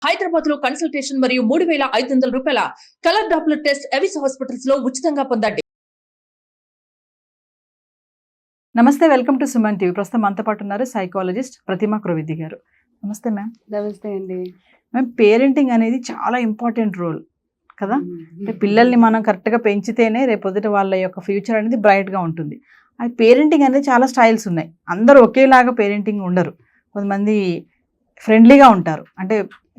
హైదరాబాద్ లో కన్సల్టేషన్ మరియు 3,500 రూపాయల colour Doppler test Avis hospitals లో ఉచితంగా పొందండి. నమస్తే, వెల్కమ్ టు సుమన్ టీవీ. ప్రస్తుతం మనతో పాటు ఉన్నారు సైకాలజిస్ట్ ప్రతిమా క్రొవిద్ది గారు. నమస్తే మ్యామ్. నమస్తే అండి. మ్యామ్, పేరెంటింగ్ అనేది చాలా ఇంపార్టెంట్ రోల్ కదా. అంటే పిల్లల్ని మనం కరెక్ట్గా పెంచితేనే రేపొద్దుట వాళ్ళ యొక్క ఫ్యూచర్ అనేది బ్రైట్గా ఉంటుంది. అది పేరెంటింగ్ అనేది చాలా స్టైల్స్ ఉన్నాయి. అందరూ ఒకేలాగా పేరెంటింగ్ ఉండరు. కొంతమంది ఫ్రెండ్లీగా ఉంటారు, అంటే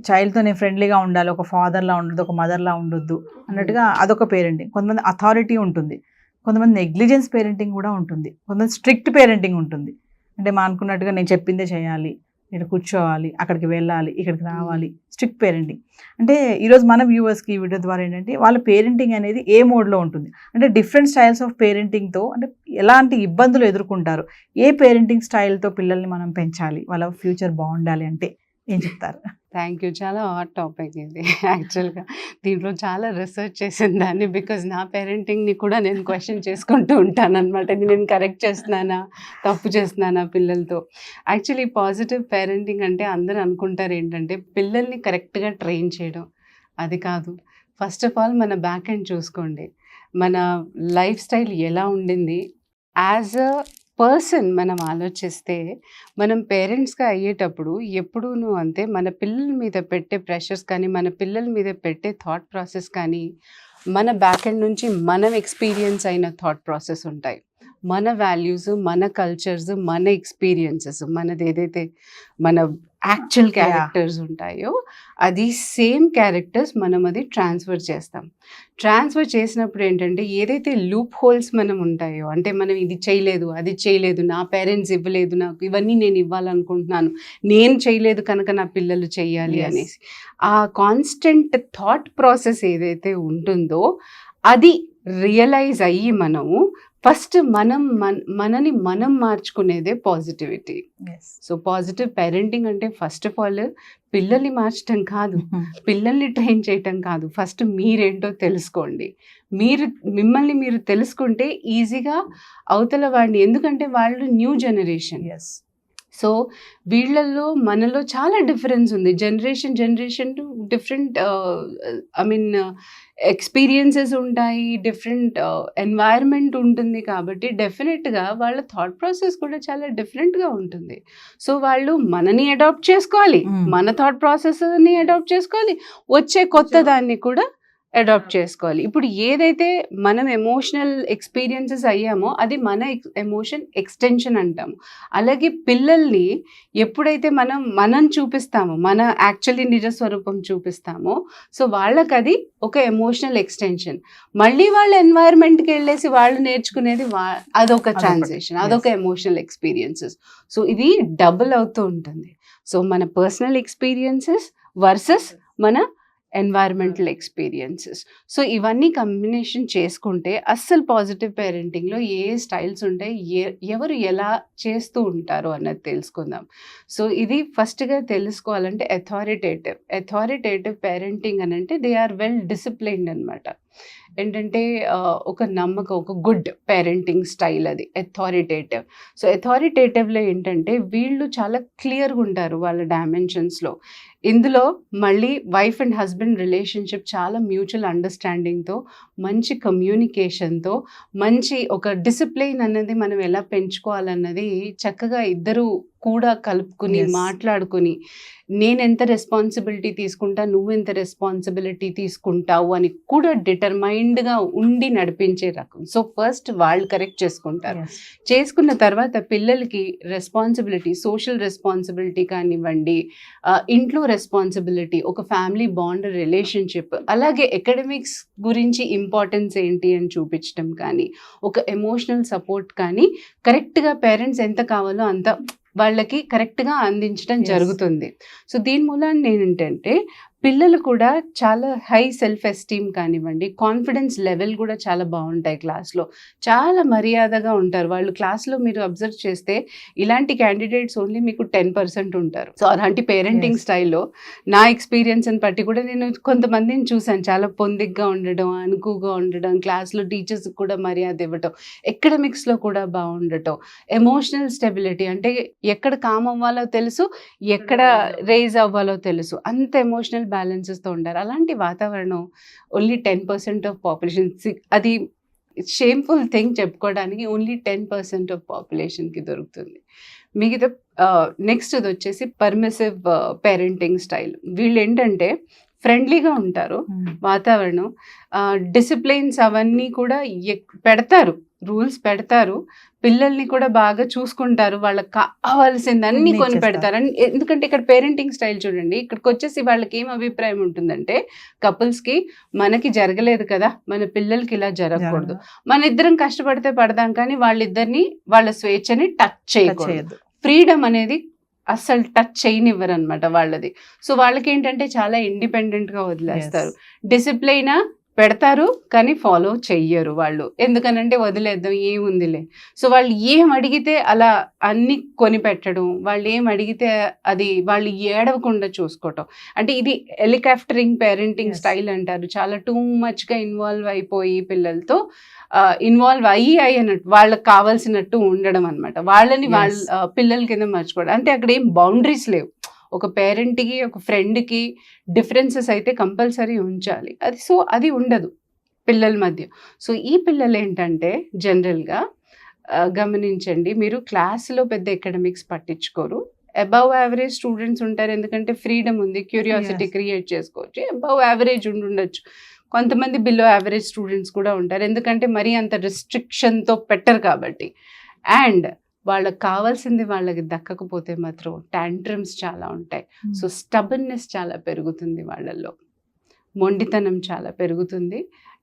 చైల్డ్తో నేను ఫ్రెండ్లీగా ఉండాలి, ఒక ఫాదర్లా ఉండొద్దు, ఒక మదర్లా ఉండొద్దు అన్నట్టుగా అదొక పేరెంటింగ్. కొంతమంది అథారిటీ ఉంటుంది, కొంతమంది నెగ్లిజెన్స్ పేరెంటింగ్ కూడా ఉంటుంది, కొంతమంది స్ట్రిక్ట్ పేరెంటింగ్ ఉంటుంది. అంటే మా అనుకున్నట్టుగా నేను చెప్పిందే చేయాలి, ఇక్కడ కూర్చోవాలి, అక్కడికి వెళ్ళాలి, ఇక్కడికి రావాలి, స్ట్రిక్ట్ పేరెంటింగ్. అంటే ఈరోజు మన వ్యూవర్స్కి ఈ వీడియో ద్వారా ఏంటంటే వాళ్ళ పేరెంటింగ్ అనేది ఏ మోడ్లో ఉంటుంది, అంటే డిఫరెంట్ స్టైల్స్ ఆఫ్ పేరెంటింగ్తో అంటే ఎలాంటి ఇబ్బందులు ఎదుర్కొంటారు, ఏ పేరెంటింగ్ స్టైల్తో పిల్లల్ని మనం పెంచాలి, వాళ్ళ ఫ్యూచర్ బాగుండాలి అంటే ఏం చెప్తారు? Thank you. చాలా హాట్ టాపిక్ ఇది. యాక్చువల్గా దీంట్లో చాలా రీసెర్చ్ చేసిన దాన్ని, బికాజ్ నా పేరెంటింగ్ని కూడా నేను క్వశ్చన్ చేసుకుంటూ ఉంటాను అనమాట. ఇది నేను కరెక్ట్ చేస్తున్నానా, తప్పు చేస్తున్నానా పిల్లలతో. యాక్చువల్లీ పాజిటివ్ పేరెంటింగ్ అంటే అందరూ అనుకుంటారు ఏంటంటే పిల్లల్ని కరెక్ట్గా ట్రైన్ చేయడం. అది కాదు. ఫస్ట్ ఆఫ్ ఆల్ మన బ్యాక్ ఎండ్ చూసుకోండి, మన లైఫ్ స్టైల్ ఎలా ఉండింది. యాజ్ అ పర్సన్ మనం ఆలోచిస్తే మనం పేరెంట్స్గా అయ్యేటప్పుడు ఎప్పుడూనూ అంతే, మన పిల్లల మీద పెట్టే ప్రెషర్స్ కానీ, మన పిల్లల మీద పెట్టే థాట్ ప్రాసెస్ కానీ, మన బ్యాక్ ఎండ్ నుంచి మనం ఎక్స్పీరియన్స్ అయిన థాట్ ప్రాసెస్ ఉంటాయి. మన వాల్యూస్, మన కల్చర్స్, మన ఎక్స్పీరియన్సెస్, మనది ఏదైతే మన యాక్చువల్ క్యారెక్టర్స్ ఉంటాయో అది సేమ్ క్యారెక్టర్స్ మనం అది ట్రాన్స్ఫర్ చేస్తాం. ట్రాన్స్ఫర్ చేసినప్పుడు ఏంటంటే ఏదైతే లూప్ హోల్స్ మనం ఉంటాయో, అంటే మనం ఇది చేయలేదు, అది చేయలేదు, నా పేరెంట్స్ ఇవ్వలేదు నాకు, ఇవన్నీ నేను ఇవ్వాలనుకుంటున్నాను, నేను చేయలేదు కనుక నా పిల్లలు చెయ్యాలి అనేసి ఆ కాన్స్టెంట్ థాట్ ప్రాసెస్ ఏదైతే ఉంటుందో అది రియలైజ్ అయ్యి మనము ఫస్ట్ మనని మనం మార్చుకునేదే పాజిటివిటీ. సో పాజిటివ్ పేరెంటింగ్ అంటే ఫస్ట్ ఆఫ్ ఆల్ పిల్లల్ని మార్చడం కాదు, పిల్లల్ని ట్రైన్ చేయటం కాదు. ఫస్ట్ మీరేంటో తెలుసుకోండి. మిమ్మల్ని మీరు తెలుసుకుంటే ఈజీగా అవతల వాడిని, ఎందుకంటే వాళ్ళు న్యూ జనరేషన్. సో వీళ్ళల్లో మనలో చాలా డిఫరెన్స్ ఉంది. జనరేషన్ డిఫరెంట్ ఎక్స్పీరియన్సెస్ ఉంటాయి, డిఫరెంట్ ఎన్వైర్న్మెంట్ ఉంటుంది. కాబట్టి డెఫినెట్గా వాళ్ళ థాట్ ప్రాసెస్ కూడా చాలా డిఫరెంట్గా ఉంటుంది. సో వాళ్ళు మనని అడాప్ట్ చేసుకోవాలి, మన థాట్ ప్రాసెస్ని అడాప్ట్ చేసుకోవాలి, వచ్చే కొత్త దాన్ని కూడా అడాప్ట్ చేసుకోవాలి. ఇప్పుడు ఏదైతే మనం ఎమోషనల్ ఎక్స్పీరియన్సెస్ అయ్యామో అది మన ఎమోషన్ ఎక్స్టెన్షన్ అంటాము. అలాగే పిల్లల్ని ఎప్పుడైతే మనం చూపిస్తామో, మన యాక్చువల్లీ నిజస్వరూపం చూపిస్తామో, సో వాళ్ళకి అది ఒక ఎమోషనల్ ఎక్స్టెన్షన్. మళ్ళీ వాళ్ళ ఎన్వైర్న్మెంట్కి వెళ్ళేసి వాళ్ళు నేర్చుకునేది అదొక ట్రాన్సాక్షన్, అదొక ఎమోషనల్ ఎక్స్పీరియన్సెస్. సో ఇది డబుల్ అవుతూ ఉంటుంది. సో మన పర్సనల్ ఎక్స్పీరియన్సెస్ వర్సెస్ మన ఎన్వైర్మెంటల్ ఎక్స్పీరియన్సెస్. సో ఇవన్నీ కాంబినేషన్ చేసుకుంటే అస్సలు పాజిటివ్ పేరెంటింగ్లో ఏ స్టైల్స్ ఉంటాయి, ఎవరు ఎలా చేస్తూ ఉంటారు అన్నది తెలుసుకుందాం. సో ఇది ఫస్ట్గా తెలుసుకోవాలంటే అథారిటేటివ్ పేరెంటింగ్ అని అంటే దే ఆర్ వెల్ డిసిప్లైన్డ్ అనమాట. ఏంటంటే ఒక నమ్మకం, ఒక గుడ్ పేరెంటింగ్ స్టైల్ అది అథారిటేటివ్. సో అథారిటేటివ్లో ఏంటంటే వీళ్ళు చాలా క్లియర్గా ఉంటారు వాళ్ళ డైమెన్షన్స్లో. ఇందులో మళ్ళీ వైఫ్ అండ్ హస్బెండ్ రిలేషన్షిప్ చాలా మ్యూచువల్ అండర్స్టాండింగ్తో, మంచి కమ్యూనికేషన్తో, మంచి ఒక డిసిప్లైన్ అన్నది మనం ఎలా పెంచుకోవాలన్నది చక్కగా ఇద్దరు కూడా కలుపుకుని మాట్లాడుకుని, నేనెంత రెస్పాన్సిబిలిటీ తీసుకుంటా, నువ్వెంత రెస్పాన్సిబిలిటీ తీసుకుంటావు అని కూడా డిటర్మైన్డ్గా ఉండి నడిపించే రకం. సో ఫస్ట్ వాళ్ళు కరెక్ట్ చేసుకుంటారు. చేసుకున్న తర్వాత పిల్లలకి రెస్పాన్సిబిలిటీ, సోషల్ రెస్పాన్సిబిలిటీ కానివ్వండి, ఇంట్లో రెస్పాన్సిబిలిటీ, ఒక ఫ్యామిలీ బాండ్, రిలేషన్షిప్, అలాగే అకాడమిక్స్ గురించి ఇంపార్టెన్స్ ఏంటి అని చూపించడం కానీ, ఒక ఎమోషనల్ సపోర్ట్ కానీ కరెక్ట్గా పేరెంట్స్ ఎంత కావాలో అంత వాళ్ళకి కరెక్ట్గా అందించడం జరుగుతుంది. సో దీని మూలాన్ని ఏంటంటే పిల్లలు కూడా చాలా హై సెల్ఫ్ ఎస్టీమ్ కానివ్వండి, కాన్ఫిడెన్స్ లెవెల్ కూడా చాలా బాగుంటాయి క్లాస్లో. చాలా మర్యాదగా ఉంటారు వాళ్ళు. క్లాస్లో మీరు అబ్జర్వ్ చేస్తే ఇలాంటి క్యాండిడేట్స్ ఓన్లీ మీకు 10% ఉంటారు. సో అలాంటి పేరెంటింగ్ స్టైల్లో నా ఎక్స్పీరియన్స్ని బట్టి కూడా నేను కొంతమందిని చూశాను. చాలా పొందిగ్గా ఉండడం, అనుకుగా ఉండడం, క్లాస్లో టీచర్స్కి కూడా మర్యాద ఇవ్వటం, ఎకడమిక్స్లో కూడా బాగుండటం, ఎమోషనల్ స్టెబిలిటీ అంటే ఎక్కడ కామ్ అవ్వాలో తెలుసు, ఎక్కడ రేజ్ అవ్వాలో తెలుసు, అంత ఎమోషనల్ బ్యాలెన్సెస్తో ఉంటారు. అలాంటి వాతావరణం ఓన్లీ 10% ఆఫ్ పాపులేషన్. అది షేమ్ఫుల్ థింగ్ చెప్పుకోవడానికి ఓన్లీ 10% ఆఫ్ పాపులేషన్కి దొరుకుతుంది. మిగతా నెక్స్ట్ ఇది వచ్చేసి పర్మిసివ్ పేరెంటింగ్ స్టైల్. వీళ్ళు ఏంటంటే ఫ్రెండ్లీగా ఉంటారు, వాతావరణం, డిసిప్లైన్స్ అవన్నీ కూడా పెడతారు, రూల్స్ పెడతారు, పిల్లల్ని కూడా బాగా చూసుకుంటారు, వాళ్ళకి కావాల్సిందన్నీ కొని పెడతారు. ఎందుకంటే ఇక్కడ పేరెంటింగ్ స్టైల్ చూడండి, ఇక్కడికి వచ్చేసి వాళ్ళకి ఏం అభిప్రాయం ఉంటుందంటే, కపుల్స్కి మనకి జరగలేదు కదా, మన పిల్లలకి ఇలా జరగకూడదు, మన ఇద్దరం కష్టపడితే పడదాం కానీ వాళ్ళిద్దరిని వాళ్ళ స్వేచ్ఛని టచ్ చేయకూడదు. ఫ్రీడమ్ అనేది అస్సలు టచ్ చేయనివ్వరు అనమాట వాళ్ళది. సో వాళ్ళకి ఏంటంటే చాలా ఇండిపెండెంట్గా వదిలేస్తారు. డిసిప్లైన్ పెడతారు కానీ ఫాలో చెయ్యరు వాళ్ళు. ఎందుకనంటే వదిలేద్దాం ఏముందిలే. సో వాళ్ళు ఏం అడిగితే అలా అన్ని కొని పెట్టడం, వాళ్ళు ఏం అడిగితే అది వాళ్ళు ఏడవకుండా చూసుకోవటం. అంటే ఇది హెలికాప్టరింగ్ పేరెంటింగ్ స్టైల్ అంటారు. చాలా టూ మచ్గా ఇన్వాల్వ్ అయిపోయి పిల్లలతో ఇన్వాల్వ్ అయ్యినట్టు వాళ్ళకి కావాల్సినట్టు ఉండడం అనమాట. వాళ్ళని వాళ్ళ పిల్లల కింద మర్చిపోవడం. అంటే అక్కడ ఏం బౌండరీస్ లేవు. ఒక పేరెంట్కి ఒక ఫ్రెండ్కి డిఫరెన్సెస్ అయితే కంపల్సరీ ఉంచాలి. అది ఉండదు పిల్లల మధ్య. సో ఈ పిల్లలు ఏంటంటే జనరల్గా గమనించండి, మీరు క్లాస్లో పెద్ద ఎకడమిక్స్ పట్టించుకోరు. అబవ్ యావరేజ్ స్టూడెంట్స్ ఉంటారు, ఎందుకంటే ఫ్రీడమ్ ఉంది, క్యూరియాసిటీ క్రియేట్ చేసుకోవచ్చు. అబవ్ యావరేజ్ ఉండొచ్చు. కొంతమంది బిలో యావరేజ్ స్టూడెంట్స్ కూడా ఉంటారు, ఎందుకంటే మరీ అంత రెస్ట్రిక్షన్తో పెట్టరు కాబట్టి. అండ్ వాళ్ళకి కావాల్సింది వాళ్ళకి దక్కకపోతే మాత్రం టాంట్రమ్స్ చాలా ఉంటాయి. సో స్టబర్నెస్ చాలా పెరుగుతుంది వాళ్ళల్లో, మొండితనం చాలా పెరుగుతుంది.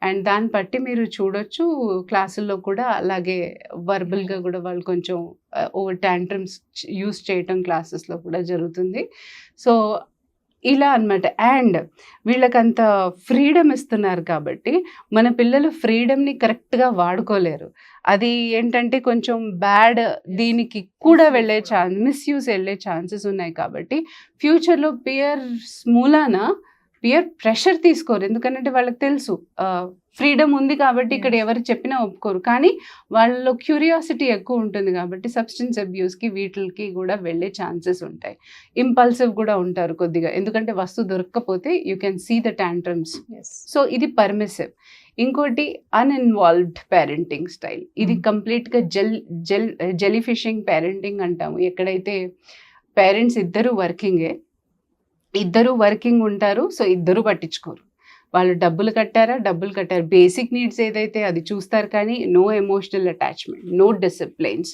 అండ్ దాన్ని బట్టి మీరు చూడొచ్చు క్లాసుల్లో కూడా అలాగే వర్బల్గా కూడా వాళ్ళు కొంచెం ఓవర్ టాంట్రమ్స్ యూస్ చేయటం క్లాసెస్లో కూడా జరుగుతుంది. సో ఇలా అనమాట. అండ్ వీళ్ళకంత ఫ్రీడమ్ ఇస్తున్నారు కాబట్టి మన పిల్లలు ఫ్రీడమ్ని కరెక్ట్గా వాడుకోలేరు. అది ఏంటంటే కొంచెం బ్యాడ్ దీనికి కూడా వెళ్ళే మిస్యూజ్ వెళ్ళే ఛాన్సెస్ ఉన్నాయి. కాబట్టి ఫ్యూచర్లో పియర్ ప్రెషర్ తీసుకోరు, ఎందుకంటే వాళ్ళకి తెలుసు ఫ్రీడమ్ ఉంది కాబట్టి ఇక్కడ ఎవరు చెప్పినా ఒప్పుకోరు. కానీ వాళ్ళలో క్యూరియాసిటీ ఎక్కువ ఉంటుంది కాబట్టి సబ్స్టెన్స్ అబ్యూస్కి వీటికి కూడా వెళ్ళే ఛాన్సెస్ ఉంటాయి. ఇంపల్సివ్ కూడా ఉంటారు కొద్దిగా, ఎందుకంటే వస్తువు దొరకకపోతే you can see the tantrums. So ఇది పర్మిసివ్. ఇంకోటి అన్ఇన్వాల్వ్డ్ పేరెంటింగ్ స్టైల్. ఇది కంప్లీట్గా జెల్లీ ఫిషింగ్ పేరెంటింగ్ అంటాము. ఎక్కడైతే పేరెంట్స్ ఇద్దరు వర్కింగ్ ఉంటారు, సో ఇద్దరు పట్టించుకోరు. వాళ్ళు డబ్బులు కట్టారు, బేసిక్ నీడ్స్ ఏదైతే అది చూస్తారు, కానీ no emotional attachment, no disciplines,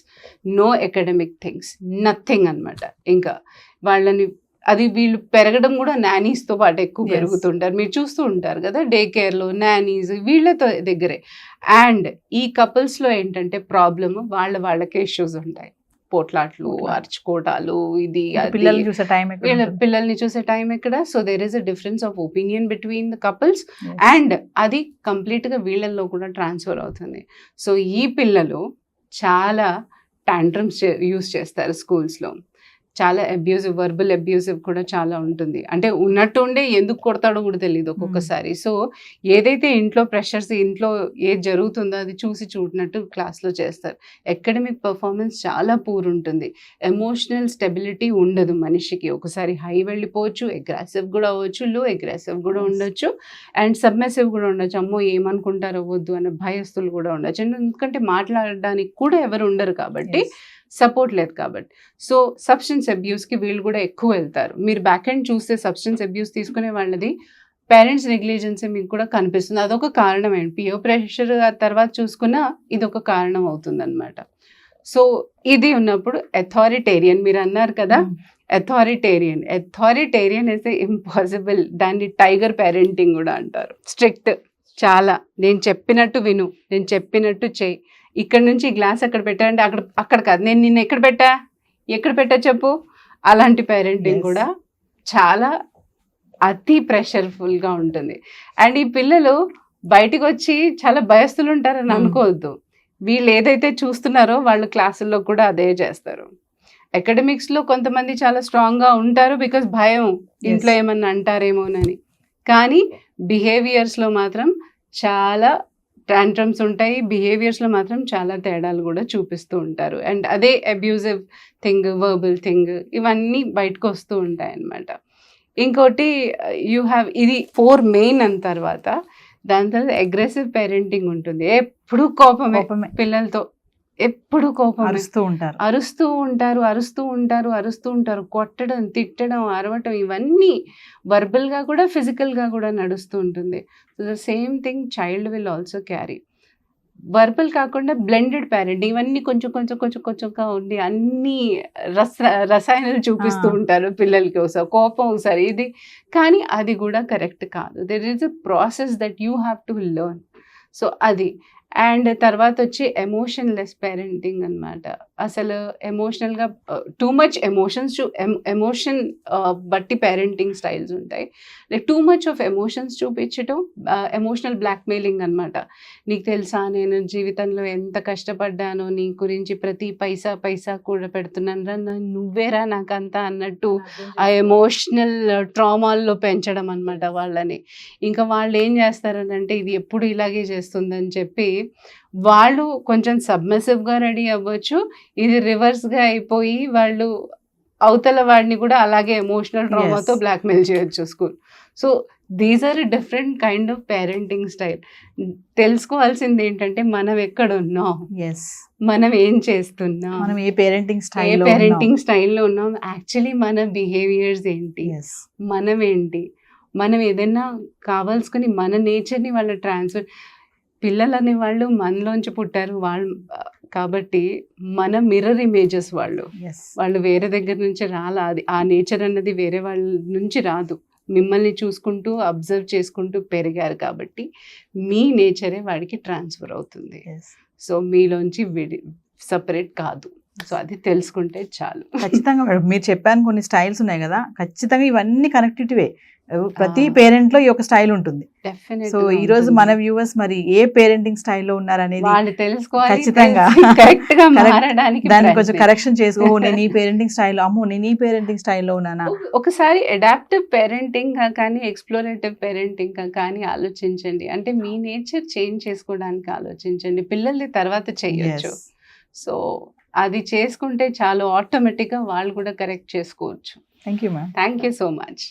no academic things, nothing అనమాట. ఇంకా వాళ్ళని వీళ్ళు పెరగడం కూడా నానీస్తో పాటు ఎక్కువ పెరుగుతుంటారు. మీరు చూస్తూ ఉంటారు కదా, డే కేర్లో నానీస్ వీళ్ళతో దగ్గరే. అండ్ ఈ కపుల్స్లో ఏంటంటే ప్రాబ్లమ్ వాళ్ళకే ఇష్యూస్ ఉంటాయి, పోట్లాట్లు, అరుచుకోవటాలు, పిల్లల్ని చూసే టైం ఎక్కడ. So there is a difference of opinion between the couples. And అది కంప్లీట్గా వీళ్ళల్లో కూడా ట్రాన్స్ఫర్ అవుతుంది. సో ఈ పిల్లలు చాలా టాంట్రమ్స్ యూస్ చేస్తారు స్కూల్స్లో. చాలా వర్బల్ అబ్యూజివ్ కూడా చాలా ఉంటుంది. అంటే ఉన్నట్టుండే ఎందుకు కొడతాడో కూడా తెలియదు ఒక్కొక్కసారి. సో ఏదైతే ఇంట్లో ప్రెషర్స్, ఇంట్లో ఏది జరుగుతుందో అది చూడనట్టు క్లాస్లో చేస్తారు. ఎకడమిక్ పర్ఫార్మెన్స్ చాలా పూర్ ఉంటుంది. ఎమోషనల్ స్టెబిలిటీ ఉండదు మనిషికి. ఒకసారి హై వెళ్ళిపోవచ్చు, అగ్రెసివ్ కూడా అవ్వచ్చు, లో అగ్రెసివ్ కూడా ఉండొచ్చు, అండ్ సబ్మెసివ్ కూడా ఉండొచ్చు. అమ్మో ఏమనుకుంటారో వద్దు అనే భయస్తులు కూడా ఉండొచ్చు. ఎందుకంటే మాట్లాడడానికి కూడా ఎవరు ఉండరు కాబట్టి, సపోర్ట్ లేదు కాబట్టి. సో సబ్స్టెన్స్ అబ్యూస్కి వీళ్ళు కూడా ఎక్కువ వెళ్తారు. మీరు బ్యాక్ ఎండ్ చూస్తే సబ్స్టెన్స్ అబ్యూస్ తీసుకునే వాళ్ళది పేరెంట్స్ నెగ్లిజెన్సీ మీకు కూడా కనిపిస్తుంది. అదొక కారణం ఏంటి, పియర్ ప్రెషర్ తర్వాత చూసుకున్నా ఇదొక కారణం అవుతుంది అనమాట. సో ఇది ఉన్నప్పుడు అథారిటేరియన్, మీరు అన్నారు కదా, అథారిటేరియన్ అయితే ఇంపాసిబుల్. దాన్ని టైగర్ పేరెంటింగ్ కూడా అంటారు. స్ట్రిక్ట్, చాలా, నేను చెప్పినట్టు విను, నేను చెప్పినట్టు చెయ్యి, ఇక్కడ నుంచి గ్లాస్ అక్కడ పెట్టాలంటే అక్కడ కాదు, నేను నిన్ను ఎక్కడ పెట్టా చెప్పు. అలాంటి పేరెంటింగ్ కూడా చాలా అతి ప్రెషర్ఫుల్గా ఉంటుంది. అండ్ ఈ పిల్లలు బయటికి వచ్చి చాలా భయస్తులు ఉంటారని అనుకోవద్దు. వీళ్ళు ఏదైతే చూస్తున్నారో వాళ్ళు క్లాసుల్లో కూడా అదే చేస్తారు. అకాడమిక్స్లో కొంతమంది చాలా స్ట్రాంగ్గా ఉంటారు బికాస్ భయం, ఇంట్లో ఏమన్నా అంటారేమోనని. కానీ బిహేవియర్స్లో మాత్రం చాలా ట్యాంట్రమ్స్ ఉంటాయి, బిహేవియర్స్లో మాత్రం చాలా తేడాలు కూడా చూపిస్తూ ఉంటారు. అండ్ అదే అబ్యూజివ్ థింగ్, వర్బల్ థింగ్, ఇవన్నీ బయటకు వస్తూ ఉంటాయి అన్నమాట. ఇంకోటి ఇది 4 మెయిన్ అన్న తర్వాత దాని తర్వాత అగ్రెసివ్ పేరెంటింగ్ ఉంటుంది. ఎప్పుడు కోపమే పిల్లలతో, ఎప్పుడు కోపం, అరుస్తూ ఉంటారు. కొట్టడం, తిట్టడం, అరవటం, ఇవన్నీ వర్బల్గా కూడా ఫిజికల్గా కూడా నడుస్తూ ఉంటుంది. So the same thing child will also carry. Verbal కాకుండా బ్లెండెడ్ పేరెంటింగ్, ఇవన్నీ కొంచెంగా ఉండి అన్ని రసాయనాలు చూపిస్తూ ఉంటారు పిల్లలకి. ఒకసారి కోపం, ఒకసారి ఇది, కానీ అది కూడా కరెక్ట్ కాదు. There is a process that you have to learn. So అది. అండ్ తర్వాత వచ్చి ఎమోషన్లెస్ పేరెంటింగ్ అనమాట. అసలు ఎమోషనల్గా టూ మచ్ ఎమోషన్ బట్టి పేరెంటింగ్ స్టైల్స్ ఉంటాయి. Like too much of emotions చూపించటం ఎమోషనల్ బ్లాక్మెయిలింగ్ అనమాట. నీకు తెలుసా నేను జీవితంలో ఎంత కష్టపడ్డానో, నీ గురించి ప్రతి పైసా కూడా పెడుతున్నాను రా, నువ్వేరా నాకంతా అన్నట్టు ఆ ఎమోషనల్ ట్రామాల్లో పెంచడం అనమాట వాళ్ళని. ఇంకా వాళ్ళు ఏం చేస్తారనంటే ఇది ఎప్పుడు ఇలాగే చేస్తుందని చెప్పి వాళ్ళు కొంచెం సబ్మిసివ్గా రెడీ అవ్వచ్చు. ఇది రివర్స్గా అయిపోయి వాళ్ళు అవతల వాడిని కూడా అలాగే ఎమోషనల్ ట్రామాతో బ్లాక్మెయిల్ చేయొచ్చు school. So these are different kind of parenting style. తెలుసుకోవాల్సింది ఏంటంటే మనం ఎక్కడ ఉన్నాం, మనం ఏం చేస్తున్నాం, మనం ఏ పేరెంటింగ్ స్టైల్లో ఉన్నాం, యాక్చువల్లీ మన బిహేవియర్స్ ఏంటి, మనం ఏంటి, మనం ఏదైనా కావాల్సుకుని మన నేచర్ని వాళ్ళ ట్రాన్స్ఫర్. పిల్లలు అనే వాళ్ళు మనలోంచి పుట్టారు వాళ్ళు కాబట్టి మన మిర్రర్ ఇమేజెస్ వాళ్ళు వేరే దగ్గర నుంచి అది ఆ నేచర్ అన్నది వేరే వాళ్ళ నుంచి రాదు. మిమ్మల్ని చూసుకుంటూ అబ్జర్వ్ చేసుకుంటూ పెరిగారు కాబట్టి మీ నేచరే వాడికి ట్రాన్స్ఫర్ అవుతుంది. సో మీలోంచి సపరేట్ కాదు. సో అది తెలుసుకుంటే చాలు. ఖచ్చితంగా మేడం, మీరు చెప్పాను కొన్ని స్టైల్స్ ఉన్నాయి కదా, ఖచ్చితంగా ఇవన్నీ కనెక్టివిటీవే. ప్రతి పేరెంట్ లో ఈ ఒక స్టైల్ ఉంటుంది. సో ఈ రోజు మన వ్యూవర్స్ మరి ఏ పేరెంటింగ్ స్టైల్లో ఉన్నారనేది వాళ్ళు తెలుసుకోవాలి. ఖచ్చితంగా దాన్ని కొంచెం కరెక్షన్ చేసుకో. నేను ఈ పేరెంటింగ్ స్టైల్, నేను ఈ పేరెంటింగ్ స్టైల్లో ఉన్నానా. ఒకసారి అడాప్టివ్ పేరెంటింగ్ కానీ ఎక్స్ప్లోరేటివ్ పేరెంటింగ్ కానీ ఆలోచించండి. అంటే మీ నేచర్ చేంజ్ చేసుకోవడానికి ఆలోచించండి. పిల్లల్ని తర్వాత చేయొచ్చు. సో అది చేసుకుంటే చాలు, ఆటోమేటిక్గా వాళ్ళు కూడా కరెక్ట్ చేసుకోవచ్చు. Thank you ma'am. Thank you so much.